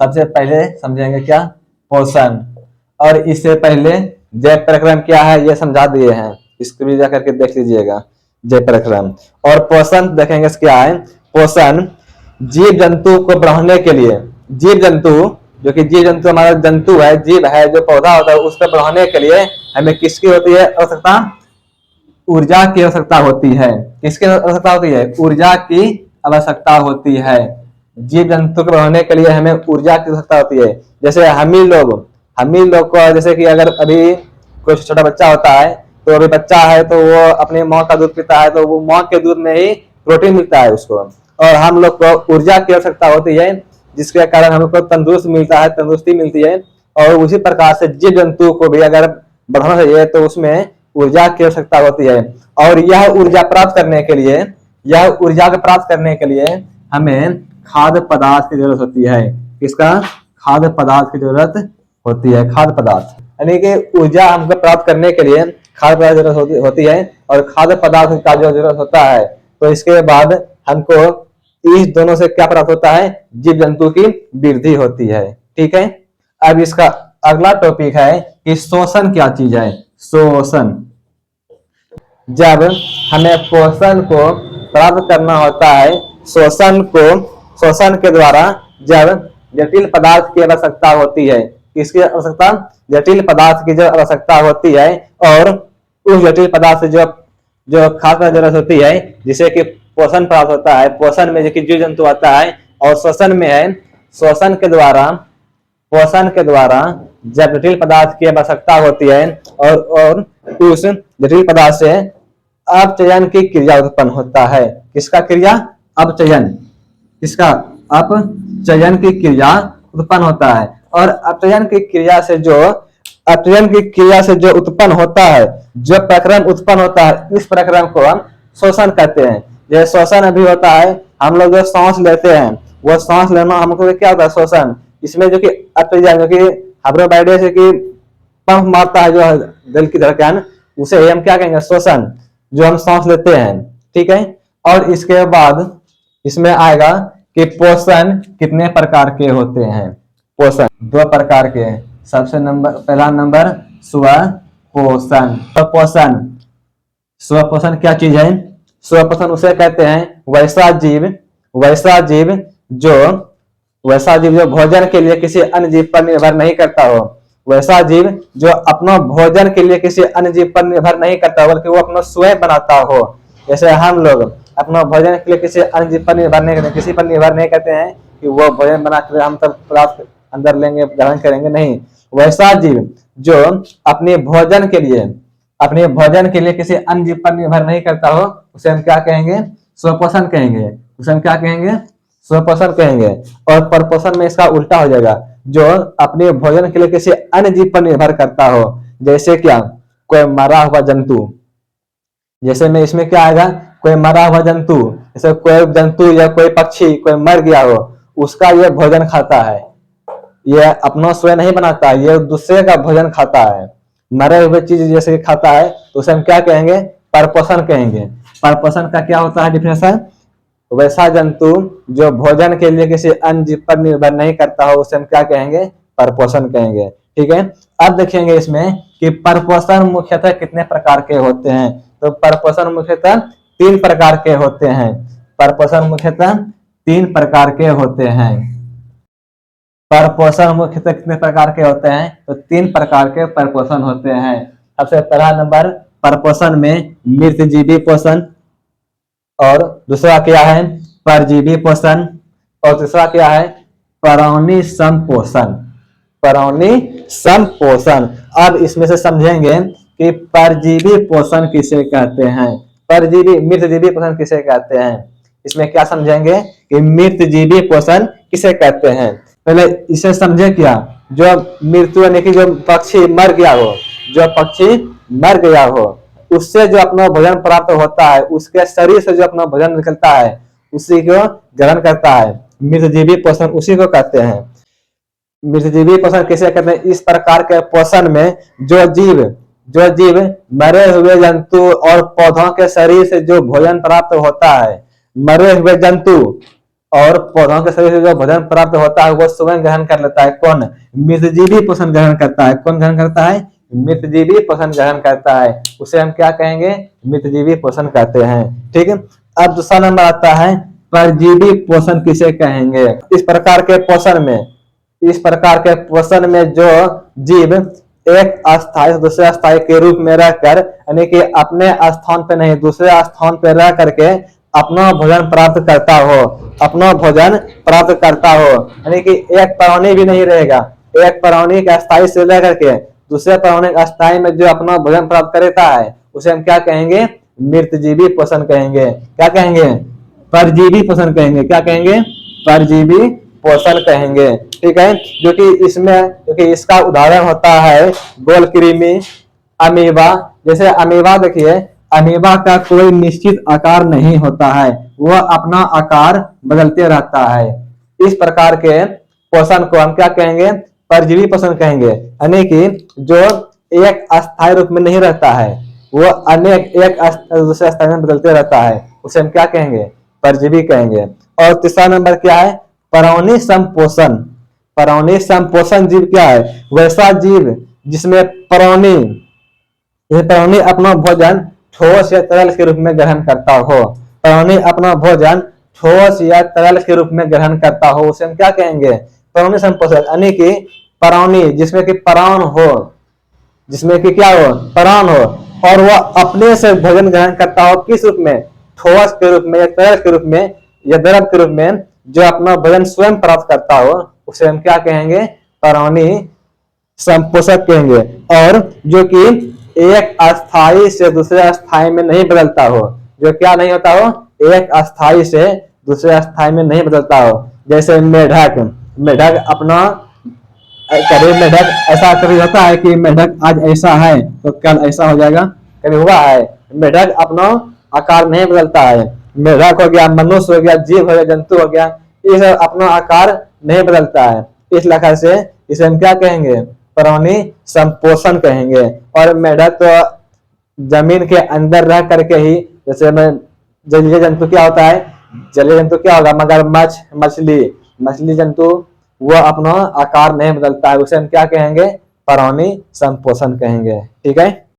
सबसे पहले समझेंगे क्या, पोषण। और इससे पहले जय पराक्रम क्या है ये समझा दिए हैं, इसको भी जाकर के देख लीजिएगा जय पराक्रम। और पोषण देखेंगे क्या है, पोषण जीव जंतु को बढ़ाने के लिए, जीव जंतु जो कि जीव जंतु हमारा जंतु है, जीव है जो पौधा होता है, उसको बढ़ाने के लिए हमें किसकी होती है आवश्यकता, ऊर्जा की आवश्यकता होती है। किसकी आवश्यकता होती है, ऊर्जा की आवश्यकता होती है। जीव जंतु को बढ़ाने के लिए हमें ऊर्जा की आवश्यकता होती है। जैसे हम ही लोग को, जैसे कि अगर अभी कोई छोटा बच्चा होता है, तो अभी बच्चा है तो वो अपनी माँ का दूध पीता है, तो वो माँ के दूध में ही प्रोटीन मिलता है उसको, और हम लोग को ऊर्जा की आवश्यकता होती है, जिसके कारण हमको तंदुरुस्त मिलता है, तंदुरुस्ती मिलती है। और उसी प्रकार से जीव जंतु को भी अगर बढ़ाना चाहिए तो उसमें ऊर्जा की आवश्यकता होती है। और यह ऊर्जा प्राप्त करने के लिए, यह ऊर्जा को प्राप्त करने के लिए हमें खाद्य पदार्थ की जरूरत होती है। किसका, खाद्य पदार्थ की जरूरत होती है, खाद्य पदार्थ, यानी कि ऊर्जा हमको प्राप्त करने के लिए खाद्य पदार्थ की जरूरत होती है। और खाद्य पदार्थ का जो जरूरत होता है, तो इसके बाद हमको इस दोनों से क्या प्राप्त होता है, जीव जंतु की वृद्धि होती है। ठीक है, अब इसका अगला टॉपिक है कि शोषण क्या चीज है। शोषण, जब हमें पोषण को प्राप्त करना होता है, शोषण के द्वारा जब जटिल पदार्थ की आवश्यकता होती है, किसकी आवश्यकता, जटिल पदार्थ की जो आवश्यकता होती है, और उस जटिल पदार्थ से जो खाद्य जरूरत होती है, जिसे कि पोषण प्राप्त होता है। पोषण में जो कि जीव जंतु आता है, और शोषण में है, पोषण के द्वारा जब जटिल पदार्थ की आवश्यकता होती है, और उस जटिल पदार्थ से अपचयन की क्रिया उत्पन्न होता है। किसका क्रिया, अपचयन, किसका, अपचयन की क्रिया उत्पन्न होता है। और अपचयन की क्रिया से जो उत्पन्न होता है, जो प्रक्रम उत्पन्न होता है, इस प्रक्रम को हम शोषण कहते हैं। जैसे शोषण अभी होता है, हम लोग जो सांस लेते हैं, वो सांस लेना हमको क्या होता है, शोषण। इसमें जो कि अपचयन, जो कि हाइड्रोबाइडे से कि पंप मारता है जो दिल की धड़कन, उसे हम क्या कहेंगे, शोषण, जो हम सांस लेते हैं। ठीक है, और इसके बाद इसमें आएगा कि पोषण कितने प्रकार के होते हैं। पोषण 2 प्रकार के, सबसे पहला नंबर स्वपोषण। स्वपोषण क्या चीज है, स्वपोषण उसे कहते हैं वैसा जीव जो भोजन के लिए किसी अन्य जीव पर निर्भर नहीं करता हो, वैसा जीव जो अपना भोजन के लिए किसी अन्य जीव पर निर्भर नहीं करता, बल्कि वो अपना स्वयं बनाता हो। जैसे हम लोग अपना भोजन के लिए किसी अन्य जीव पर निर्भर नहीं करते, किसी पर निर्भर नहीं करते हैं कि वो भोजन बना कर हम तब प्राप्त अंदर लेंगे, ग्रहण करेंगे, नहीं। वैसा जीव जो अपने भोजन के लिए किसी अन्य जीव पर निर्भर नहीं करता हो, उसे हम क्या कहेंगे, स्वपोषण कहेंगे। उसे हम क्या कहेंगे, स्वपोषण कहेंगे। और परपोषण में इसका उल्टा हो जाएगा, जो अपने भोजन के लिए किसी अन्य जीव पर निर्भर करता हो। जैसे क्या, कोई मरा हुआ जंतु, जैसे में इसमें क्या आएगा, कोई मरा हुआ जंतु, जैसे कोई जंतु या कोई पक्षी कोई मर गया हो, उसका यह भोजन खाता है, यह अपना स्वयं नहीं बनाता, यह दूसरे का भोजन खाता है, मरे हुए चीज जैसे खाता है, तो उसे हम क्या कहेंगे, परपोषण कहेंगे। परपोषण का क्या होता है डिफिनेशन, वैसा जंतु जो भोजन के लिए किसी अन्य जीव पर निर्भर नहीं करता हो, उसे हम क्या कहेंगे, परपोषण कहेंगे। ठीक है, अब देखेंगे इसमें कि परपोषण मुख्यतः कितने प्रकार के होते हैं। तो परपोषण मुख्यतः 3 प्रकार के होते हैं। परपोषण मुख्यतः 3 प्रकार के होते हैं। परपोषण मुख्यतः कितने प्रकार के होते हैं, तो 3 प्रकार के परपोषण होते हैं। सबसे पहला नंबर परपोषण में मृतजीवी पोषण, और दूसरा क्या है, परजीवी पोषण, और तीसरा क्या है, परौनी संपोषण। परौनी संपोषण। अब इसमें से समझेंगे कि परजीवी पोषण किसे कहते हैं, मृतजीवी पोषण किसे कहते हैं। इसमें क्या समझेंगे कि मृतजीवी पोषण किसे कहते हैं। पहले इसे समझे क्या, जो मृत्यु यानी कि जो पक्षी मर गया हो, उससे जो अपना भोजन प्राप्त होता है, उसके शरीर से जो अपना भोजन निकलता है, उसी को ग्रहण करता है, मृतजीवी पोषण उसी को कहते हैं। मृतजीवी पोषण किसे कहते हैं, इस प्रकार के पोषण में जो जीव मरे हुए जंतु और पौधों के शरीर से जो भोजन प्राप्त होता है, मरे हुए जंतु और पौधों के शरीर से जो भोजन प्राप्त होता है वो स्वयं ग्रहण कर लेता है। कौन? मृतजीवी पोषण ग्रहण करता है। कौन ग्रहण करता है? मृतजीवी पोषण ग्रहण करता है, उसे हम क्या कहेंगे? मृतजीवी पोषण कहते हैं। ठीक है, अब दूसरा नंबर आता है परजीवी पोषण किसे कहेंगे? इस प्रकार के पोषण में जो जीव एक स्थायी से दूसरे स्थायी के रूप में रहकर, यानी कि अपने स्थान पे नहीं दूसरे स्थान पे रह करके अपना भोजन प्राप्त करता हो, यानी कि एक प्राणी भी नहीं रहेगा, एक प्राणी का स्थायी से लेकर के दूसरे प्राणी का स्थायी में जो अपना भोजन प्राप्त करता है उसे हम क्या कहेंगे? मृतजीवी पोषण कहेंगे। क्या कहेंगे? परजीवी पोषण कहेंगे। क्या कहेंगे? परजीवी पोषण कहेंगे। ठीक है, जो कि इसका उदाहरण होता है गोलकृमि, अमीबा। जैसे अमीबा देखिए, अमीबा का कोई निश्चित आकार नहीं होता है, वह अपना आकार बदलते रहता है। इस प्रकार के पोषण को हम क्या कहेंगे? परजीवी पोषण कहेंगे, यानी कि जो एक अस्थायी रूप में नहीं रहता है, वो अनेक एक दूसरे स्थान में बदलते रहता है, उसे हम क्या कहेंगे? परजीवी कहेंगे। और तीसरा नंबर क्या है? परौनी संपोषण। परौनी संपोषण जीव क्या है? वैसा जीव जिसमें परौनी अपना भोजन ठोस या तरल के रूप में ग्रहण करता हो। परौनी अपना भोजन ठोस या तरल के रूप में ग्रहण करता हो, उसे हम क्या कहेंगे? परौनी संपोषण, यानी कि परौनी जिसमें कि परान हो, जिसमें कि क्या हो? परान हो, और वह अपने से भोजन ग्रहण करता हो। किस रूप में? ठोस के रूप में या तरल के रूप में या द्रव के रूप में, जो अपना भोजन स्वयं प्राप्त करता हो, उसे हम क्या कहेंगे? परौनी संपोषक कहेंगे। और जो कि एक अस्थायी से दूसरे अस्थायी में नहीं बदलता हो, जो क्या नहीं होता हो? एक अस्थायी से दूसरे अस्थायी में नहीं बदलता हो। जैसे मेढक अपना कभी मेढक ऐसा कभी होता है कि मेढक आज ऐसा है तो कल ऐसा हो जाएगा? कभी हुआ है? मेढक अपना आकार नहीं बदलता है। मेढक हो गया, मनुष्य हो गया, जीव हो गया, जंतु हो गया, ये सब अपना आकार नहीं बदलता है। इस लेखा से इसे हम क्या कहेंगे? परौनी संपोषण कहेंगे। और मेढक तो जमीन के अंदर रह करके ही, जैसे जलीय जंतु क्या होता है? जलीय जंतु क्या होगा? मगरमच्छ, मछली जंतु, वो अपना आकार नहीं बदलता है, उसे हम क्या कहेंगे? परौनी संपोषण कहेंगे। ठीक है।